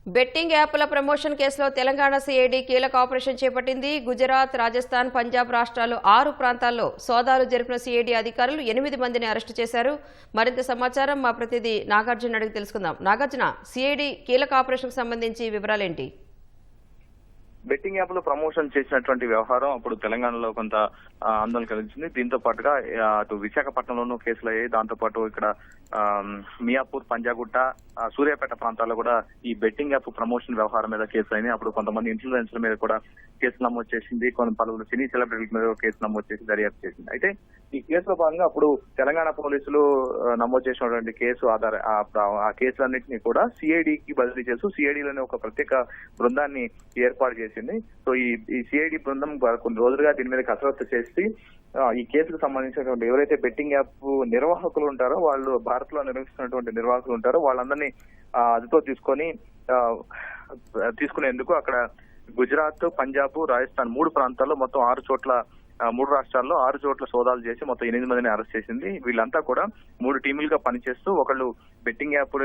Betting యాప్ల promotion కేసులో Telangana CID కీలక ఆపరేషన్ చేపట్టింది. గుజరాత్, రాజస్థాన్, పంజాబ్ రాష్ట్రాలు 6 ప్రాంతాల్లో సోదాలు జరిపిన సిఐడి అధికారులు 8 మందిని అరెస్టు చేశారు. మరింత సమాచారం మా ప్రతినిధి నాగార్జున అడిగి తెలుసుకుందాం. నాగార్జున, సిఐడి కీలక ఆపరేషన్కు సంబంధించి వివరాలేంటి? బెట్టింగ్ యాప్ లో ప్రమోషన్ చేసినటువంటి వ్యవహారం అప్పుడు తెలంగాణలో కొంత ఆందోళన కలిగించింది. దీంతో పాటుగా అటు విశాఖపట్నంలోనూ కేసులు అయ్యాయి. దాంతో పాటు ఇక్కడ మియాపూర్, పంజాగుట్ట, సూర్యాపేట ప్రాంతాల్లో కూడా ఈ బెట్టింగ్ యాప్ ప్రమోషన్ వ్యవహారం మీద కేసులు అయినాయి. అప్పుడు కొంతమంది ఇన్ఫ్లుయెన్సర్ల మీద కూడా కేసు నమోదు చేసింది. పలువురు సినీ సెలబ్రిటీల మీద కేసు నమోదు చేసి దర్యాప్తు చేసింది. అయితే ఈ కేసులో భాగంగా అప్పుడు తెలంగాణ పోలీసులు నమోదు చేసినటువంటి కేసు ఆ కేసులన్నింటినీ కూడా సిఐడికి బదిలీ చేస్తూ సిఐడిలోని ఒక ప్రత్యేక బృందాన్ని ఏర్పాటు చేసింది. సో ఈ సిఐడి బృందం కొన్ని రోజులుగా దీని మీద కసరత్తు చేసి ఈ కేసుకు సంబంధించినటువంటి ఎవరైతే బెట్టింగ్ యాప్ నిర్వాహకులు ఉంటారో, వాళ్ళు భారత్ లో నిర్వహిస్తున్నటువంటి నిర్వాహకులు ఉంటారో వాళ్ళందరినీ అదుపులో తీసుకునేందుకు అక్కడ గుజరాత్, పంజాబ్, రాజస్థాన్ 3 ప్రాంతాల్లో మొత్తం 3 రాష్ట్రాల్లో 6 చోట్ల సోదాలు చేసి మొత్తం 8 మందిని అరెస్ట్ చేసింది. వీళ్ళంతా కూడా 3 టీములుగా పనిచేస్తూ ఒకళ్ళు బెట్టింగ్ యాప్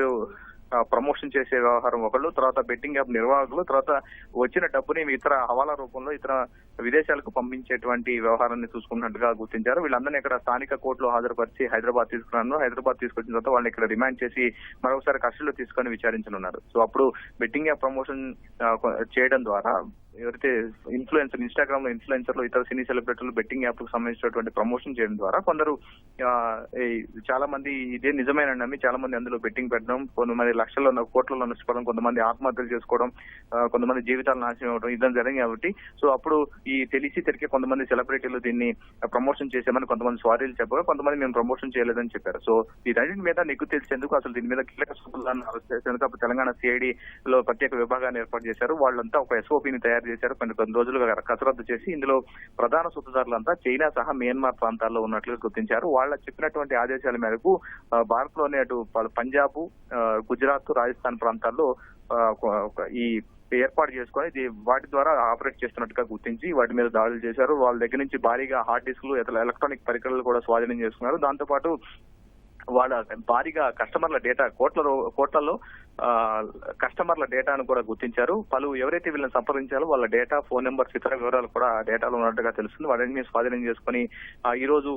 ప్రమోషన్ చేసే వ్యవహారం ఒకళ్ళు, తర్వాత బెట్టింగ్ యాప్ నిర్వాహకులు, తర్వాత వచ్చిన డబ్బుని ఇతర హవాలా రూపంలో ఇతర విదేశాలకు పంపించేటువంటి వ్యవహారాన్ని చూసుకున్నట్టుగా గుర్తించారు. వీళ్ళందరినీ ఇక్కడ స్థానిక కోర్టులో హాజరుపరిచి హైదరాబాద్ తీసుకున్నాను. హైదరాబాద్ తీసుకొచ్చిన తర్వాత వాళ్ళని ఇక్కడ రిమాండ్ చేసి మరొకసారి కస్టడీలో తీసుకొని విచారించనున్నారు. సో అప్పుడు బెట్టింగ్ యాప్ ప్రమోషన్ చేయడం ద్వారా ఎవరైతే ఇన్స్టాగ్రామ్ లో ఇన్ఫ్లుయెన్సర్లు, ఇతర సినీ సెలబ్రిటీలు బెట్టింగ్ యాప్ కు సంబంధించినటువంటి ప్రమోషన్ చేయడం ద్వారా కొందరు చాలా మంది ఇదే నిజమైన నమ్మి చాలా మంది అందులో బెట్టింగ్ పెట్టడం, కొంతమంది లక్షల్లో కోట్లలో నష్టపోవడం, కొంతమంది ఆత్మహత్యలు చేసుకోవడం, కొంతమంది జీవితాలు నాశనం అవ్వడం ఇదని జరిగింది. కాబట్టి సో అప్పుడు ఈ తెలిసి కొంతమంది సెలబ్రిటీలు దీన్ని ప్రమోషన్ చేసామని కొంతమంది స్వారీలు చెప్పగా, కొంతమంది మేము ప్రమోషన్ చేయలేదని చెప్పారు. సో వీటన్నిటి మీద నిగ్గు తెలిసేందుకు అసలు దీని మీద కీలక సూచనలను అరెస్ట్ చేసేందుకు అప్పుడు తెలంగాణ సిఐడి లో ప్రత్యేక విభాగాన్ని ఏర్పాటు చేశారు. వాళ్ళంతా ఒక ఎస్ఓపిని తయారు చేశారు. కొన్ని రోజులుగా కసరత్తు చేసి ఇందులో ప్రధాన సూత్రధారులంతా చైనా సహా మియన్మార్ ప్రాంతాల్లో ఉన్నట్లుగా గుర్తించారు. వాళ్ళ చెప్పినటువంటి ఆదేశాల మేరకు భారత్ లోనే అటు పంజాబ్, గుజరాత్, రాజస్థాన్ ప్రాంతాల్లో ఈ ఏర్పాటు చేసుకుని వాటి ద్వారా ఆపరేట్ చేస్తున్నట్టుగా గుర్తించి వాటి మీద దాడులు చేశారు. వాళ్ళ దగ్గర నుంచి భారీగా హార్డ్ డిస్క్లు, ఎలక్ట్రానిక్ పరికరాలు కూడా స్వాధీనం చేసుకున్నారు. దాంతో పాటు వాళ్ళ భారీగా కస్టమర్ల డేటా కోట్లలో కస్టమర్ల డేటాను కూడా గుర్తించారు. ఎవరైతే వీళ్ళని సంప్రదించాలో వాళ్ళ డేటా, ఫోన్ నెంబర్స్, ఇతర వివరాలు కూడా డేటాలో ఉన్నట్టుగా తెలుస్తుంది. వాటిని స్వాధీనం చేసుకుని ఈ రోజు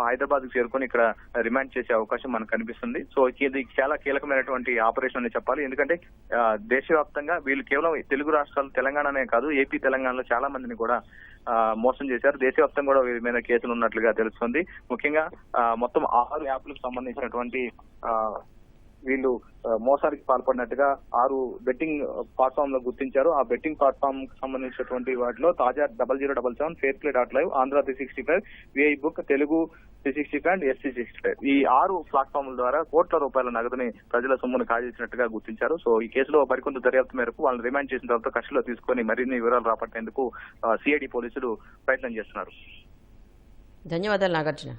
హైదరాబాద్ కు చేరుకొని ఇక్కడ రిమాండ్ చేసే అవకాశం మనకు కనిపిస్తుంది. సో ఇది చాలా కీలకమైనటువంటి ఆపరేషన్ అని చెప్పాలి. ఎందుకంటే దేశవ్యాప్తంగా వీళ్ళు కేవలం తెలుగు రాష్ట్రాలు, తెలంగాణనే కాదు, ఏపీ, తెలంగాణలో చాలా మందిని కూడా మోసం చేశారు. దేశవ్యాప్తంగా కూడా వీరి మీద కేసులు ఉన్నట్లుగా తెలుస్తుంది. ముఖ్యంగా మొత్తం 6 యాప్లకు సంబంధించినటువంటి వీళ్ళు మోసానికి పాల్పడినట్టుగా 6 బెట్టింగ్ ప్లాట్ఫామ్ లో గుర్తించారు. ఆ బెట్టింగ్ ప్లాట్ఫామ్ కి సంబంధించినటువంటి వాటిలో తాజా 0077, fair play .live, Andhra 365, VI book, Telugu 365 and SC 65 ఈ 6 ప్లాట్ఫామ్ల ద్వారా కోట్ల రూపాయల నగదుని ప్రజల సొమ్మును కాజేసినట్టుగా గుర్తించారు. సో ఈ కేసులో మరికొంత దర్యాప్తు మేరకు వాళ్ళని రిమాండ్ చేసిన తర్వాత కస్టడీలో తీసుకొని మరిన్ని వివరాలు రాబట్టేందుకు సిఐడి పోలీసులు ప్రయత్నం చేస్తున్నారు. ధన్యవాదాలు నాగార్జున.